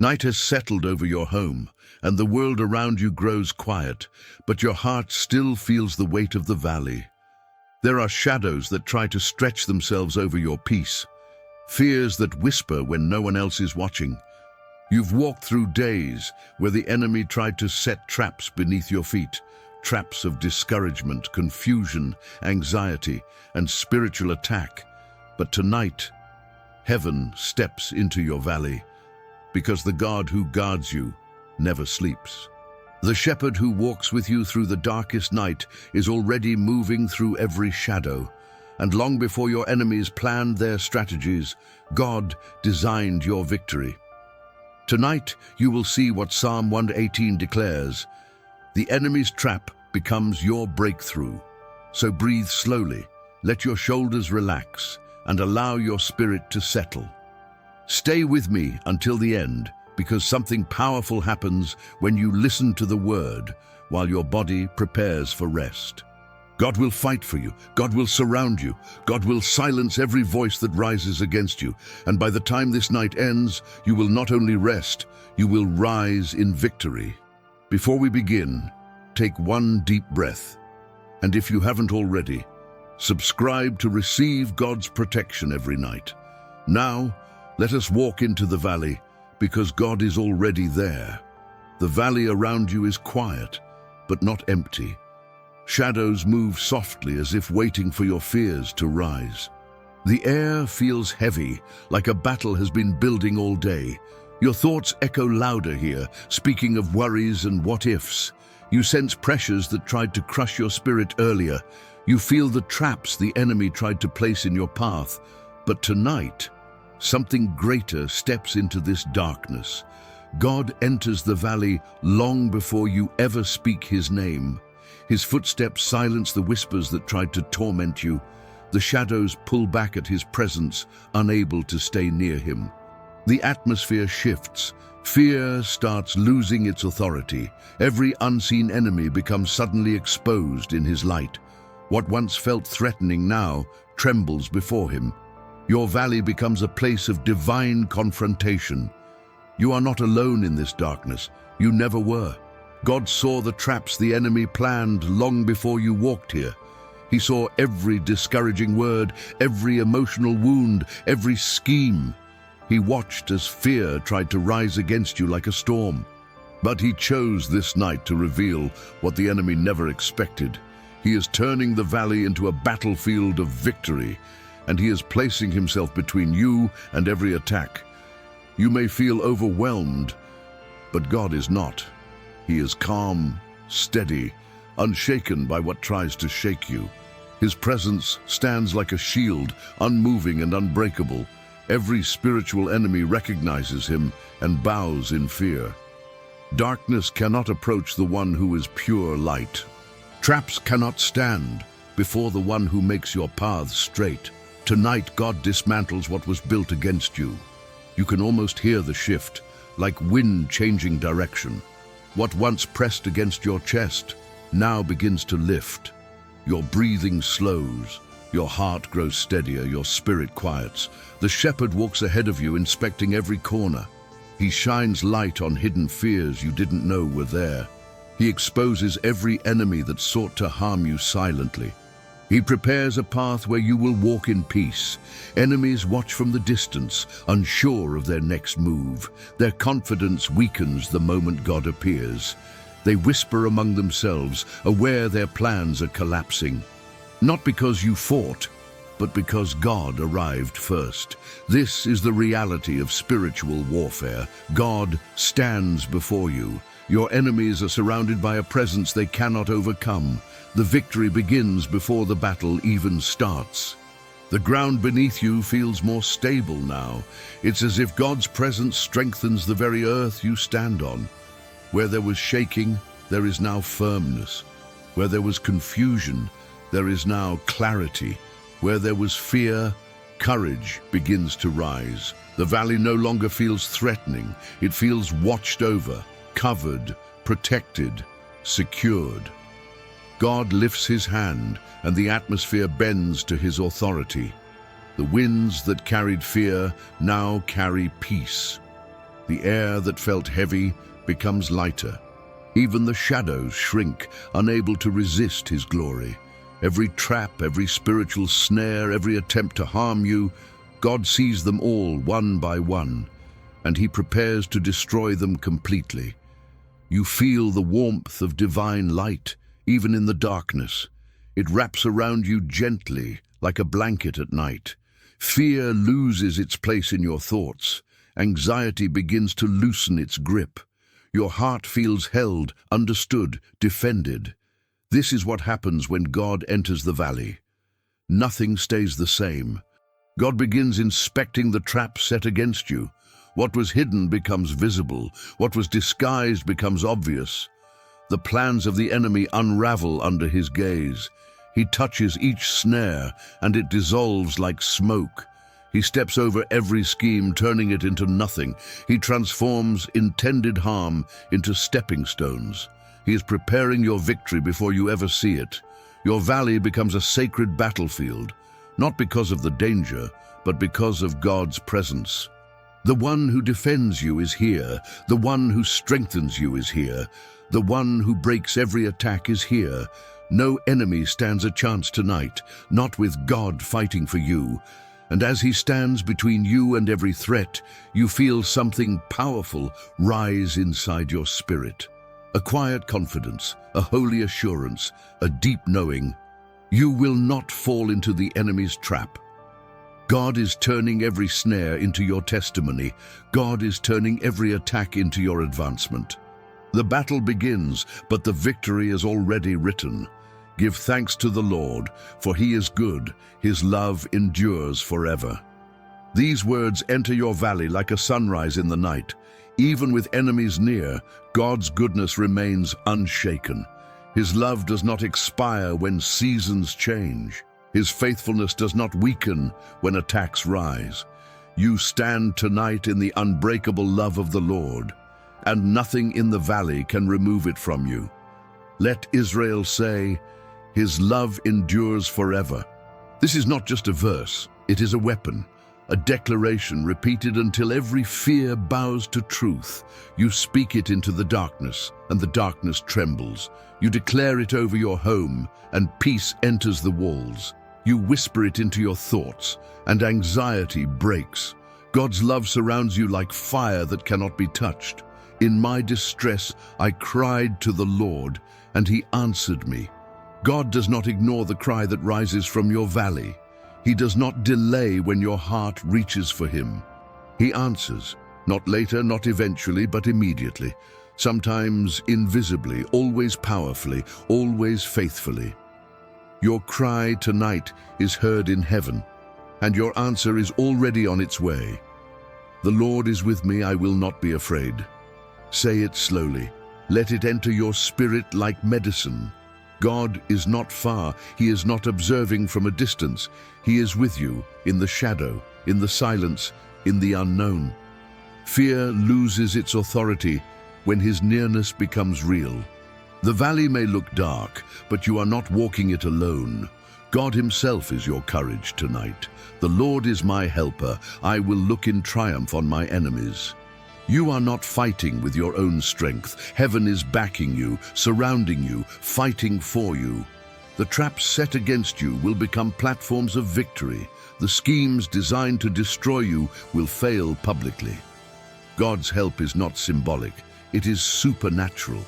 Night has settled over your home, and the world around you grows quiet, but your heart still feels the weight of the valley. There are shadows that try to stretch themselves over your peace, fears that whisper when no one else is watching. You've walked through days where the enemy tried to set traps beneath your feet, traps of discouragement, confusion, anxiety, and spiritual attack. But tonight, heaven steps into your valley, because the God who guards you never sleeps. The shepherd who walks with you through the darkest night is already moving through every shadow, and long before your enemies planned their strategies, God designed your victory. Tonight, you will see what Psalm 118 declares: the enemy's trap becomes your breakthrough. So breathe slowly, let your shoulders relax, and allow your spirit to settle. Stay with me until the end, because something powerful happens when you listen to the word while your body prepares for rest. God will fight for you. God will surround you. God will silence every voice that rises against you. And by the time this night ends, you will not only rest, you will rise in victory. Before we begin, take one deep breath. And if you haven't already, subscribe to receive God's protection every night. Now, let us walk into the valley, because God is already there. The valley around you is quiet, but not empty. Shadows move softly as if waiting for your fears to rise. The air feels heavy, like a battle has been building all day. Your thoughts echo louder here, speaking of worries and what-ifs. You sense pressures that tried to crush your spirit earlier. You feel the traps the enemy tried to place in your path. But tonight, something greater steps into this darkness. God enters the valley long before you ever speak his name. His footsteps silence the whispers that tried to torment you. The shadows pull back at his presence, unable to stay near him. The atmosphere shifts. Fear starts losing its authority. Every unseen enemy becomes suddenly exposed in his light. What once felt threatening now trembles before him. Your valley becomes a place of divine confrontation. You are not alone in this darkness. You never were. God saw the traps the enemy planned long before you walked here. He saw every discouraging word, every emotional wound, every scheme. He watched as fear tried to rise against you like a storm. But he chose this night to reveal what the enemy never expected. He is turning the valley into a battlefield of victory, and he is placing himself between you and every attack. You may feel overwhelmed, but God is not. He is calm, steady, unshaken by what tries to shake you. His presence stands like a shield, unmoving and unbreakable. Every spiritual enemy recognizes him and bows in fear. Darkness cannot approach the one who is pure light. Traps cannot stand before the one who makes your path straight. Tonight, God dismantles what was built against you. You can almost hear the shift, like wind changing direction. What once pressed against your chest now begins to lift. Your breathing slows, your heart grows steadier, your spirit quiets. The shepherd walks ahead of you, inspecting every corner. He shines light on hidden fears you didn't know were there. He exposes every enemy that sought to harm you silently. He prepares a path where you will walk in peace. Enemies watch from the distance, unsure of their next move. Their confidence weakens the moment God appears. They whisper among themselves, aware their plans are collapsing. Not because you fought, but because God arrived first. This is the reality of spiritual warfare. God stands before you. Your enemies are surrounded by a presence they cannot overcome. The victory begins before the battle even starts. The ground beneath you feels more stable now. It's as if God's presence strengthens the very earth you stand on. Where there was shaking, there is now firmness. Where there was confusion, there is now clarity. Where there was fear, courage begins to rise. The valley no longer feels threatening. It feels watched over, covered, protected, secured. God lifts his hand, and the atmosphere bends to his authority. The winds that carried fear now carry peace. The air that felt heavy becomes lighter. Even the shadows shrink, unable to resist his glory. Every trap, every spiritual snare, every attempt to harm you, God sees them all one by one, and he prepares to destroy them completely. You feel the warmth of divine light, even in the darkness. It wraps around you gently, like a blanket at night. Fear loses its place in your thoughts. Anxiety begins to loosen its grip. Your heart feels held, understood, defended. This is what happens when God enters the valley. Nothing stays the same. God begins inspecting the trap set against you. What was hidden becomes visible. What was disguised becomes obvious. The plans of the enemy unravel under his gaze. He touches each snare, and it dissolves like smoke. He steps over every scheme, turning it into nothing. He transforms intended harm into stepping stones. He is preparing your victory before you ever see it. Your valley becomes a sacred battlefield, not because of the danger, but because of God's presence. The one who defends you is here. The one who strengthens you is here. The one who breaks every attack is here. No enemy stands a chance tonight, not with God fighting for you. And as he stands between you and every threat, you feel something powerful rise inside your spirit. A quiet confidence, a holy assurance, a deep knowing. You will not fall into the enemy's trap. God is turning every snare into your testimony. God is turning every attack into your advancement. The battle begins, but the victory is already written. Give thanks to the Lord, for he is good. His love endures forever. These words enter your valley like a sunrise in the night. Even with enemies near, God's goodness remains unshaken. His love does not expire when seasons change. His faithfulness does not weaken when attacks rise. You stand tonight in the unbreakable love of the Lord, and nothing in the valley can remove it from you. Let Israel say, his love endures forever. This is not just a verse, it is a weapon, a declaration repeated until every fear bows to truth. You speak it into the darkness, and the darkness trembles. You declare it over your home, and peace enters the walls. You whisper it into your thoughts, and anxiety breaks. God's love surrounds you like fire that cannot be touched. In my distress, I cried to the Lord, and he answered me. God does not ignore the cry that rises from your valley. He does not delay when your heart reaches for him. He answers, not later, not eventually, but immediately. Sometimes invisibly, always powerfully, always faithfully. Your cry tonight is heard in heaven, and your answer is already on its way. The Lord is with me, I will not be afraid. Say it slowly. Let it enter your spirit like medicine. God is not far. He is not observing from a distance. He is with you in the shadow, in the silence, in the unknown. Fear loses its authority when his nearness becomes real. The valley may look dark, but you are not walking it alone. God himself is your courage tonight. The Lord is my helper. I will look in triumph on my enemies. You are not fighting with your own strength. Heaven is backing you, surrounding you, fighting for you. The traps set against you will become platforms of victory. The schemes designed to destroy you will fail publicly. God's help is not symbolic, it is supernatural.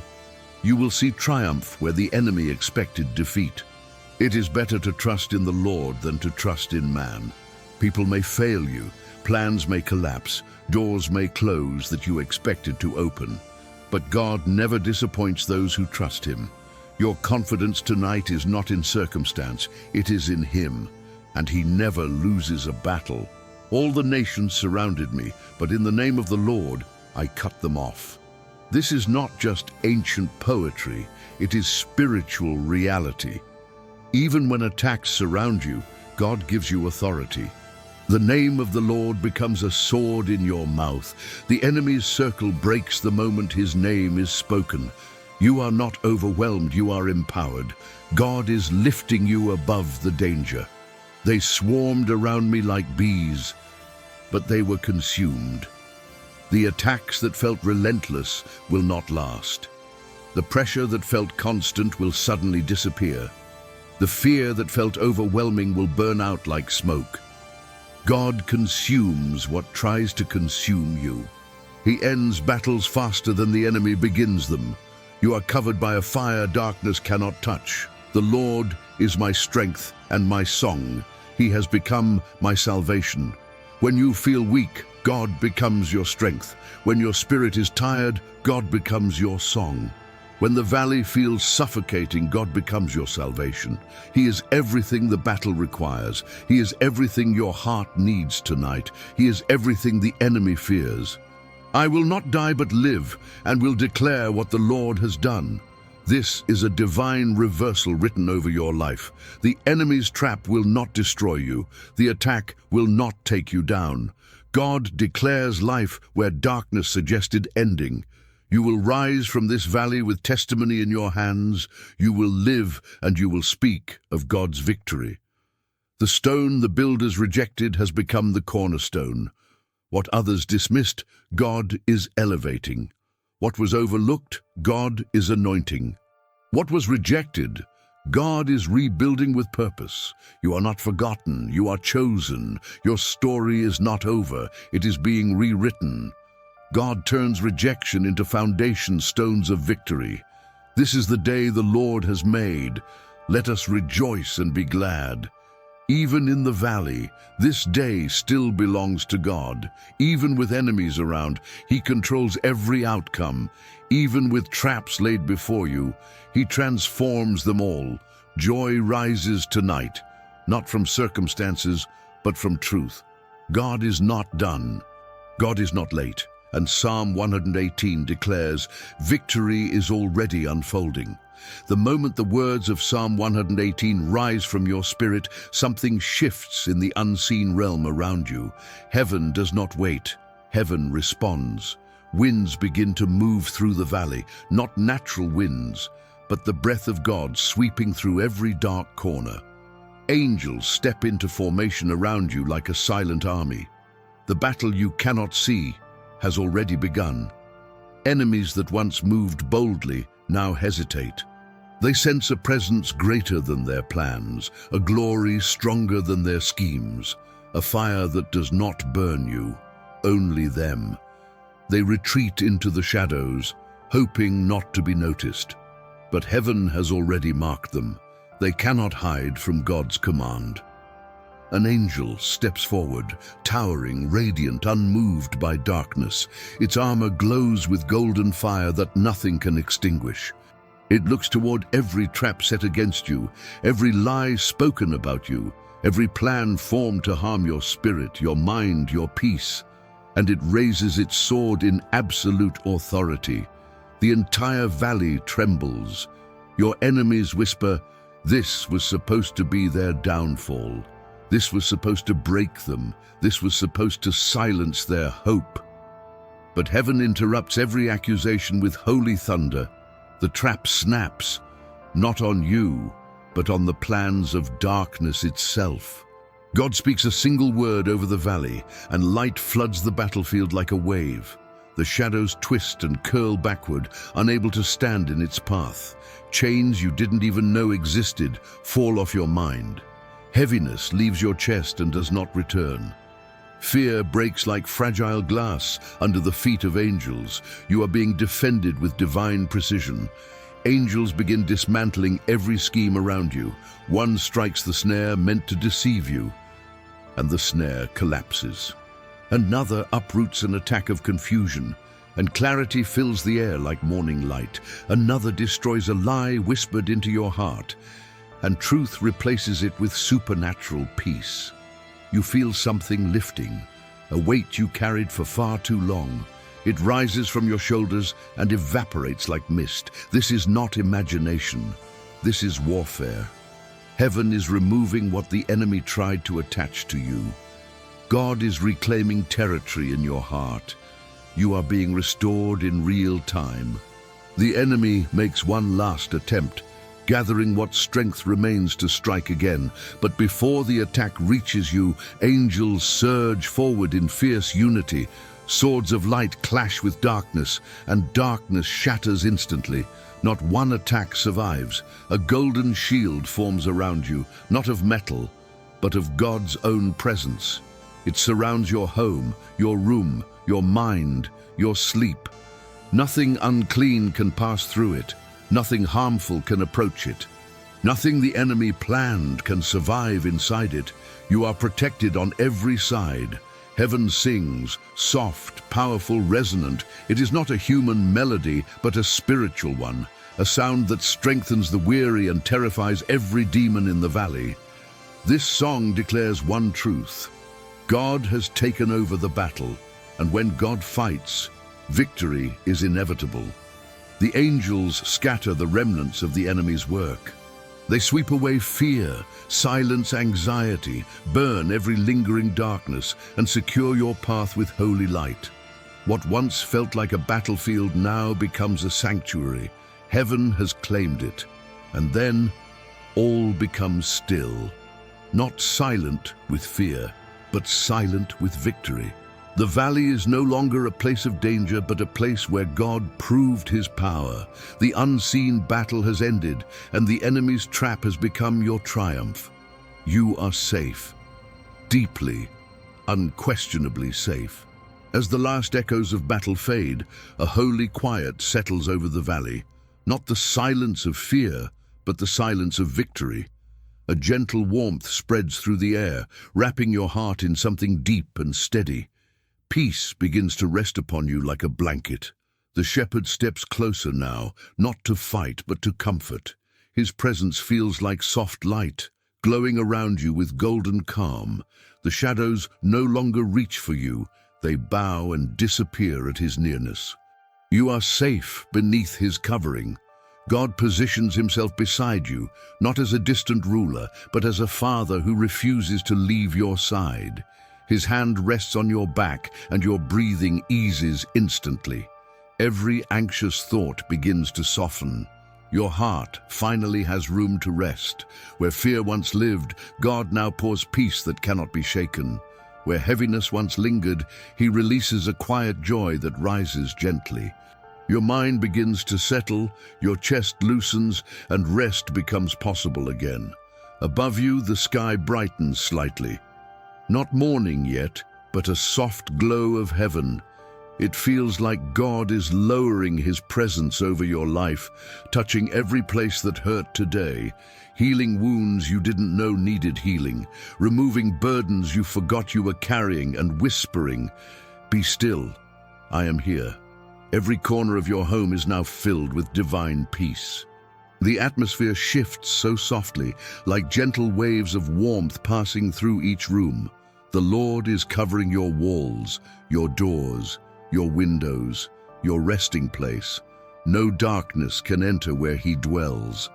You will see triumph where the enemy expected defeat. It is better to trust in the Lord than to trust in man. People may fail you, plans may collapse, doors may close that you expected to open. But God never disappoints those who trust him. Your confidence tonight is not in circumstance, it is in him, and he never loses a battle. All the nations surrounded me, but in the name of the Lord, I cut them off. This is not just ancient poetry, it is spiritual reality. Even when attacks surround you, God gives you authority. The name of the Lord becomes a sword in your mouth. The enemy's circle breaks the moment his name is spoken. You are not overwhelmed, you are empowered. God is lifting you above the danger. They swarmed around me like bees, but they were consumed. The attacks that felt relentless will not last. The pressure that felt constant will suddenly disappear. The fear that felt overwhelming will burn out like smoke. God consumes what tries to consume you. He ends battles faster than the enemy begins them. You are covered by a fire darkness cannot touch. The Lord is my strength and my song. He has become my salvation. When you feel weak, God becomes your strength. When your spirit is tired, God becomes your song. When the valley feels suffocating, God becomes your salvation. He is everything the battle requires. He is everything your heart needs tonight. He is everything the enemy fears. I will not die but live, and will declare what the Lord has done. This is a divine reversal written over your life. The enemy's trap will not destroy you. The attack will not take you down. God declares life where darkness suggested ending. You will rise from this valley with testimony in your hands. You will live and you will speak of God's victory. The stone the builders rejected has become the cornerstone. What others dismissed, God is elevating. What was overlooked, God is anointing. What was rejected, God is rebuilding with purpose. You are not forgotten, you are chosen. Your story is not over, it is being rewritten. God turns rejection into foundation stones of victory. This is the day the Lord has made. Let us rejoice and be glad. Even in the valley, this day still belongs to God. Even with enemies around, He controls every outcome. Even with traps laid before you, He transforms them all. Joy rises tonight, not from circumstances, but from truth. God is not done. God is not late. And Psalm 118 declares, victory is already unfolding. The moment the words of Psalm 118 rise from your spirit, something shifts in the unseen realm around you. Heaven does not wait. Heaven responds. Winds begin to move through the valley, not natural winds, but the breath of God sweeping through every dark corner. Angels step into formation around you like a silent army. The battle you cannot see has already begun. Enemies that once moved boldly now hesitate. They sense a presence greater than their plans, a glory stronger than their schemes, a fire that does not burn you, only them. They retreat into the shadows, hoping not to be noticed. But heaven has already marked them. They cannot hide from God's command. An angel steps forward, towering, radiant, unmoved by darkness. Its armor glows with golden fire that nothing can extinguish. It looks toward every trap set against you, every lie spoken about you, every plan formed to harm your spirit, your mind, your peace, and it raises its sword in absolute authority. The entire valley trembles. Your enemies whisper, this was supposed to be their downfall. This was supposed to break them. This was supposed to silence their hope. But heaven interrupts every accusation with holy thunder. The trap snaps, not on you, but on the plans of darkness itself. God speaks a single word over the valley, and light floods the battlefield like a wave. The shadows twist and curl backward, unable to stand in its path. Chains you didn't even know existed fall off your mind. Heaviness leaves your chest and does not return. Fear breaks like fragile glass under the feet of angels. You are being defended with divine precision. Angels begin dismantling every scheme around you. One strikes the snare meant to deceive you, and the snare collapses. Another uproots an attack of confusion, and clarity fills the air like morning light. Another destroys a lie whispered into your heart, and truth replaces it with supernatural peace. You feel something lifting, a weight you carried for far too long. It rises from your shoulders and evaporates like mist. This is not imagination. This is warfare. Heaven is removing what the enemy tried to attach to you. God is reclaiming territory in your heart. You are being restored in real time. The enemy makes one last attempt, gathering what strength remains to strike again. But before the attack reaches you, angels surge forward in fierce unity. Swords of light clash with darkness, and darkness shatters instantly. Not one attack survives. A golden shield forms around you, not of metal, but of God's own presence. It surrounds your home, your room, your mind, your sleep. Nothing unclean can pass through it. Nothing harmful can approach it. Nothing the enemy planned can survive inside it. You are protected on every side. Heaven sings, soft, powerful, resonant. It is not a human melody, but a spiritual one, a sound that strengthens the weary and terrifies every demon in the valley. This song declares one truth: God has taken over the battle, and when God fights, victory is inevitable. The angels scatter the remnants of the enemy's work. They sweep away fear, silence anxiety, burn every lingering darkness, and secure your path with holy light. What once felt like a battlefield now becomes a sanctuary. Heaven has claimed it. And then all becomes still. Not silent with fear, but silent with victory. The valley is no longer a place of danger, but a place where God proved his power. The unseen battle has ended, and the enemy's trap has become your triumph. You are safe, deeply, unquestionably safe. As the last echoes of battle fade, a holy quiet settles over the valley. Not the silence of fear, but the silence of victory. A gentle warmth spreads through the air, wrapping your heart in something deep and steady. Peace begins to rest upon you like a blanket. The shepherd steps closer now, not to fight, but to comfort. His presence feels like soft light, glowing around you with golden calm. The shadows no longer reach for you. They bow and disappear at his nearness. You are safe beneath his covering. God positions himself beside you, not as a distant ruler, but as a father who refuses to leave your side. His hand rests on your back, and your breathing eases instantly. Every anxious thought begins to soften. Your heart finally has room to rest. Where fear once lived, God now pours peace that cannot be shaken. Where heaviness once lingered, he releases a quiet joy that rises gently. Your mind begins to settle, your chest loosens, and rest becomes possible again. Above you, the sky brightens slightly. Not morning yet, but a soft glow of heaven. It feels like God is lowering his presence over your life, touching every place that hurt today, healing wounds you didn't know needed healing, removing burdens you forgot you were carrying, and whispering, "Be still, I am here." Every corner of your home is now filled with divine peace. The atmosphere shifts so softly, like gentle waves of warmth passing through each room. The Lord is covering your walls, your doors, your windows, your resting place. No darkness can enter where he dwells.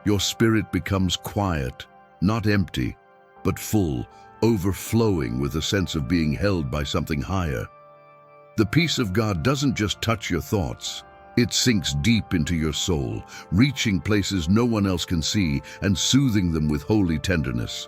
Your spirit becomes quiet, not empty, but full, overflowing with a sense of being held by something higher. The peace of God doesn't just touch your thoughts. It sinks deep into your soul, reaching places no one else can see and soothing them with holy tenderness.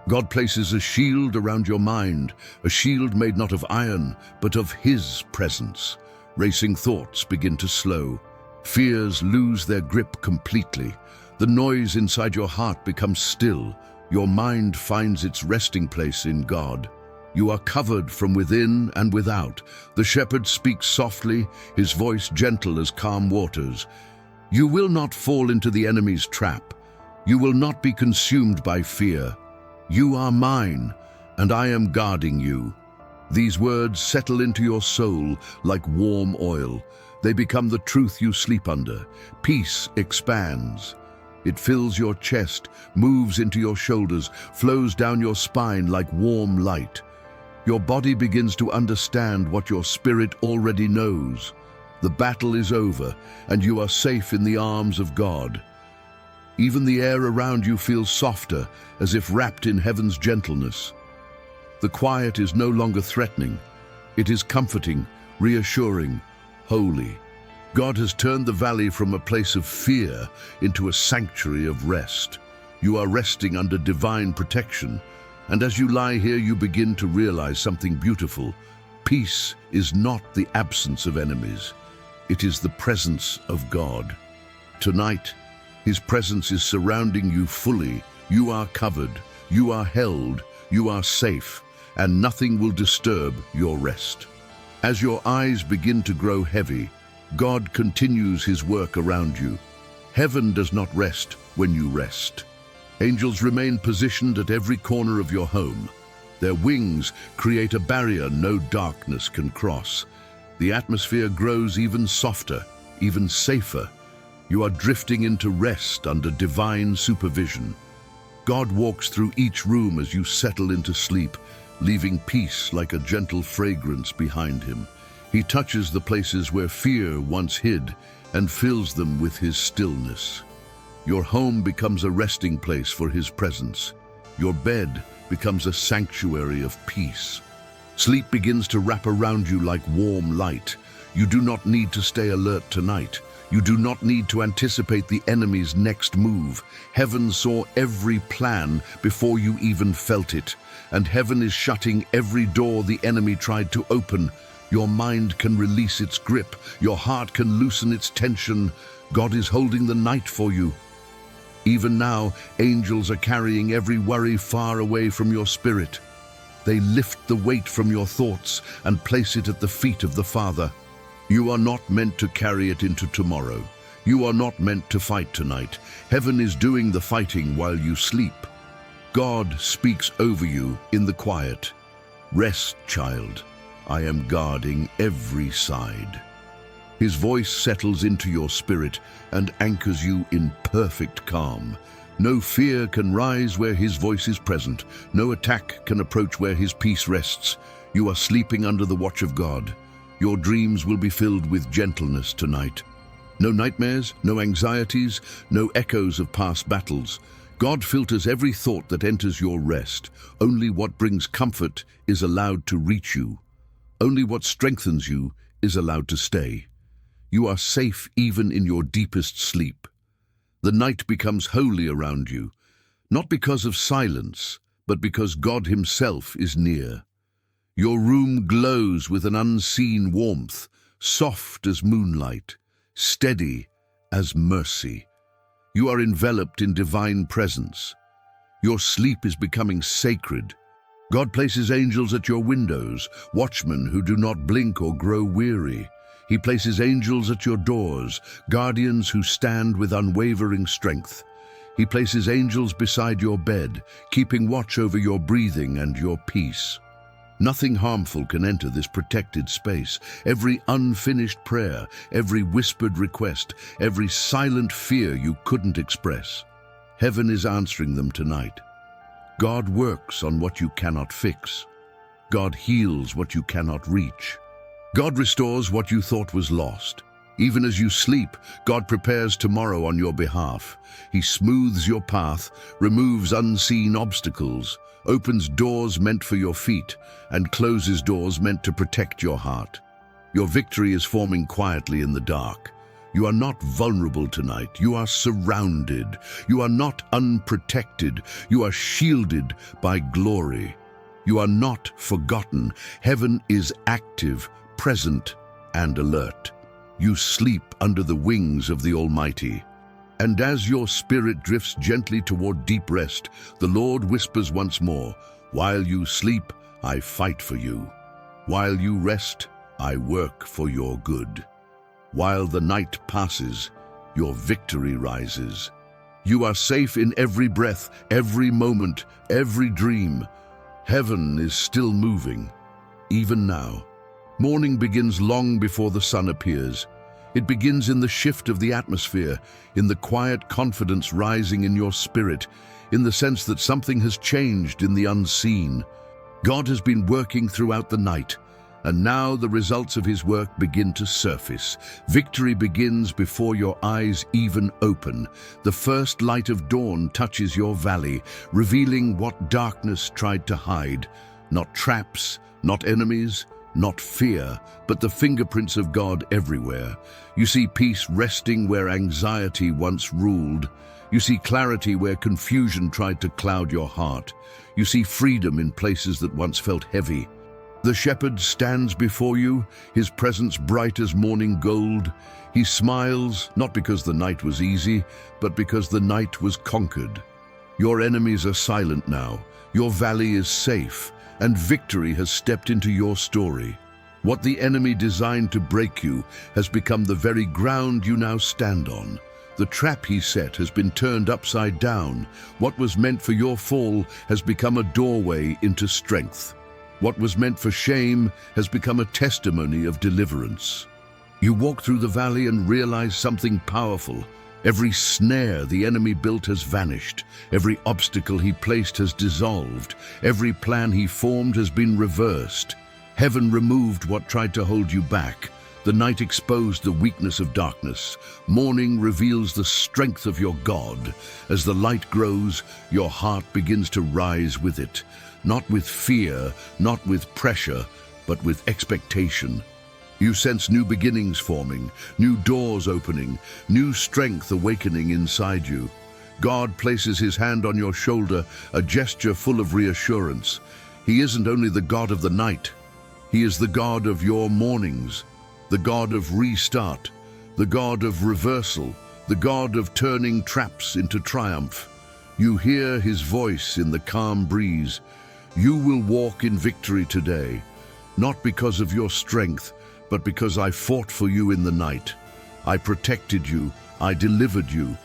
God places a shield around your mind, a shield made not of iron, but of his presence. Racing thoughts begin to slow. Fears lose their grip completely. The noise inside your heart becomes still. Your mind finds its resting place in God. You are covered from within and without. The shepherd speaks softly, his voice gentle as calm waters. You will not fall into the enemy's trap. You will not be consumed by fear. You are mine, and I am guarding you. These words settle into your soul like warm oil. They become the truth you sleep under. Peace expands. It fills your chest, moves into your shoulders, flows down your spine like warm light. Your body begins to understand what your spirit already knows. The battle is over, and you are safe in the arms of God. Even the air around you feels softer, as if wrapped in heaven's gentleness. The quiet is no longer threatening. It is comforting, reassuring, holy. God has turned the valley from a place of fear into a sanctuary of rest. You are resting under divine protection, and as you lie here, you begin to realize something beautiful. Peace is not the absence of enemies. It is the presence of God. Tonight, His presence is surrounding you fully. You are covered, you are held, you are safe, and nothing will disturb your rest. As your eyes begin to grow heavy, God continues His work around you. Heaven does not rest when you rest. Angels remain positioned at every corner of your home. Their wings create a barrier no darkness can cross. The atmosphere grows even softer, even safer. You are drifting into rest under divine supervision. God walks through each room as you settle into sleep, leaving peace like a gentle fragrance behind Him. He touches the places where fear once hid and fills them with His stillness. Your home becomes a resting place for His presence. Your bed becomes a sanctuary of peace. Sleep begins to wrap around you like warm light. You do not need to stay alert tonight. You do not need to anticipate the enemy's next move. Heaven saw every plan before you even felt it, and heaven is shutting every door the enemy tried to open. Your mind can release its grip. Your heart can loosen its tension. God is holding the night for you. Even now, angels are carrying every worry far away from your spirit. They lift the weight from your thoughts and place it at the feet of the Father. You are not meant to carry it into tomorrow. You are not meant to fight tonight. Heaven is doing the fighting while you sleep. God speaks over you in the quiet. Rest, child. I am guarding every side. His voice settles into your spirit and anchors you in perfect calm. No fear can rise where His voice is present. No attack can approach where His peace rests. You are sleeping under the watch of God. Your dreams will be filled with gentleness tonight. No nightmares, no anxieties, no echoes of past battles. God filters every thought that enters your rest. Only what brings comfort is allowed to reach you. Only what strengthens you is allowed to stay. You are safe even in your deepest sleep. The night becomes holy around you, not because of silence, but because God Himself is near. Your room glows with an unseen warmth, soft as moonlight, steady as mercy. You are enveloped in divine presence. Your sleep is becoming sacred. God places angels at your windows, watchmen who do not blink or grow weary. He places angels at your doors, guardians who stand with unwavering strength. He places angels beside your bed, keeping watch over your breathing and your peace. Nothing harmful can enter this protected space. Every unfinished prayer, every whispered request, every silent fear you couldn't express, heaven is answering them tonight. God works on what you cannot fix. God heals what you cannot reach. God restores what you thought was lost. Even as you sleep, God prepares tomorrow on your behalf. He smooths your path, removes unseen obstacles, opens doors meant for your feet, and closes doors meant to protect your heart. Your victory is forming quietly in the dark. You are not vulnerable tonight. You are surrounded. You are not unprotected. You are shielded by glory. You are not forgotten. Heaven is active, present, and alert. You sleep under the wings of the Almighty. And as your spirit drifts gently toward deep rest, the Lord whispers once more, "While you sleep, I fight for you. While you rest, I work for your good. While the night passes, your victory rises. You are safe in every breath, every moment, every dream. Heaven is still moving, even now. Morning begins long before the sun appears. It begins in the shift of the atmosphere, in the quiet confidence rising in your spirit, in the sense that something has changed in the unseen. God has been working throughout the night, and now the results of His work begin to surface. Victory begins before your eyes even open. The first light of dawn touches your valley, revealing what darkness tried to hide. Not traps, not enemies, not fear, but the fingerprints of God everywhere. You see peace resting where anxiety once ruled. You see clarity where confusion tried to cloud your heart. You see freedom in places that once felt heavy. The shepherd stands before you, his presence bright as morning gold. He smiles, not because the night was easy, but because the night was conquered. Your enemies are silent now, your valley is safe, and victory has stepped into your story. What the enemy designed to break you has become the very ground you now stand on. The trap he set has been turned upside down. What was meant for your fall has become a doorway into strength. What was meant for shame has become a testimony of deliverance. You walk through the valley and realize something powerful. Every snare the enemy built has vanished. Every obstacle he placed has dissolved. Every plan he formed has been reversed. Heaven removed what tried to hold you back. The night exposed the weakness of darkness. Morning reveals the strength of your God. As the light grows, your heart begins to rise with it. Not with fear, not with pressure, but with expectation. You sense new beginnings forming, new doors opening, new strength awakening inside you. God places his hand on your shoulder, a gesture full of reassurance. He isn't only the God of the night, he is the God of your mornings, the God of restart, the God of reversal, the God of turning traps into triumph. You hear his voice in the calm breeze. You will walk in victory today, not because of your strength, but because I fought for you in the night. I protected you, I delivered you.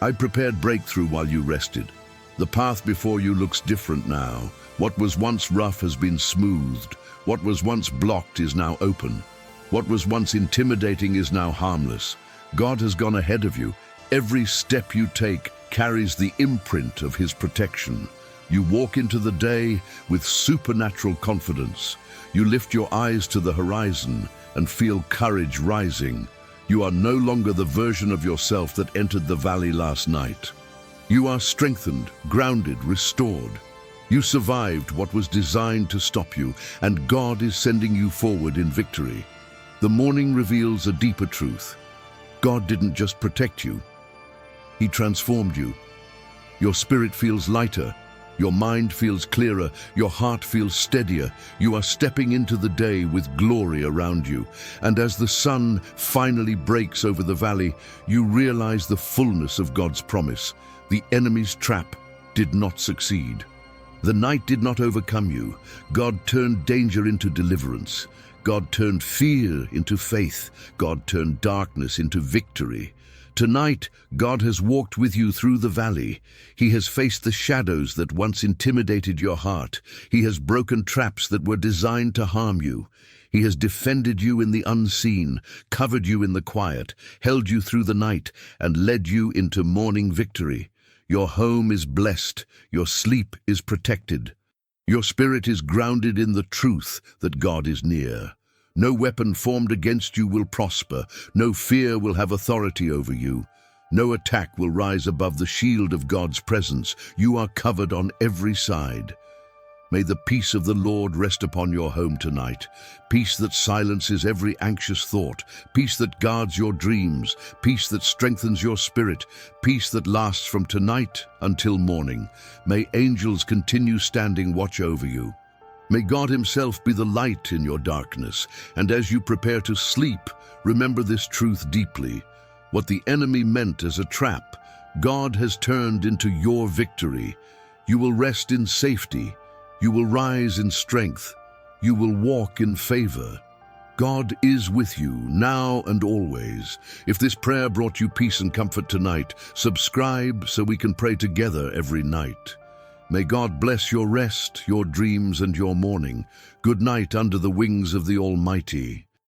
I prepared breakthrough while you rested. The path before you looks different now. What was once rough has been smoothed. What was once blocked is now open. What was once intimidating is now harmless. God has gone ahead of you. Every step you take carries the imprint of his protection. You walk into the day with supernatural confidence. You lift your eyes to the horizon and feel courage rising. You are no longer the version of yourself that entered the valley last night. You are strengthened, grounded, restored. You survived what was designed to stop you, and God is sending you forward in victory. The morning reveals a deeper truth. God didn't just protect you, he transformed you. Your spirit feels lighter. Your mind feels clearer, your heart feels steadier. You are stepping into the day with glory around you. And as the sun finally breaks over the valley, you realize the fullness of God's promise. The enemy's trap did not succeed. The night did not overcome you. God turned danger into deliverance. God turned fear into faith. God turned darkness into victory. Tonight, God has walked with you through the valley. He has faced the shadows that once intimidated your heart. He has broken traps that were designed to harm you. He has defended you in the unseen, covered you in the quiet, held you through the night, and led you into morning victory. Your home is blessed. Your sleep is protected. Your spirit is grounded in the truth that God is near. No weapon formed against you will prosper. No fear will have authority over you. No attack will rise above the shield of God's presence. You are covered on every side. May the peace of the Lord rest upon your home tonight. Peace that silences every anxious thought. Peace that guards your dreams. Peace that strengthens your spirit. Peace that lasts from tonight until morning. May angels continue standing watch over you. May God himself be the light in your darkness, and as you prepare to sleep, remember this truth deeply. What the enemy meant as a trap, God has turned into your victory. You will rest in safety. You will rise in strength. You will walk in favor. God is with you now and always. If this prayer brought you peace and comfort tonight, subscribe so we can pray together every night. May God bless your rest, your dreams, and your morning. Good night under the wings of the Almighty.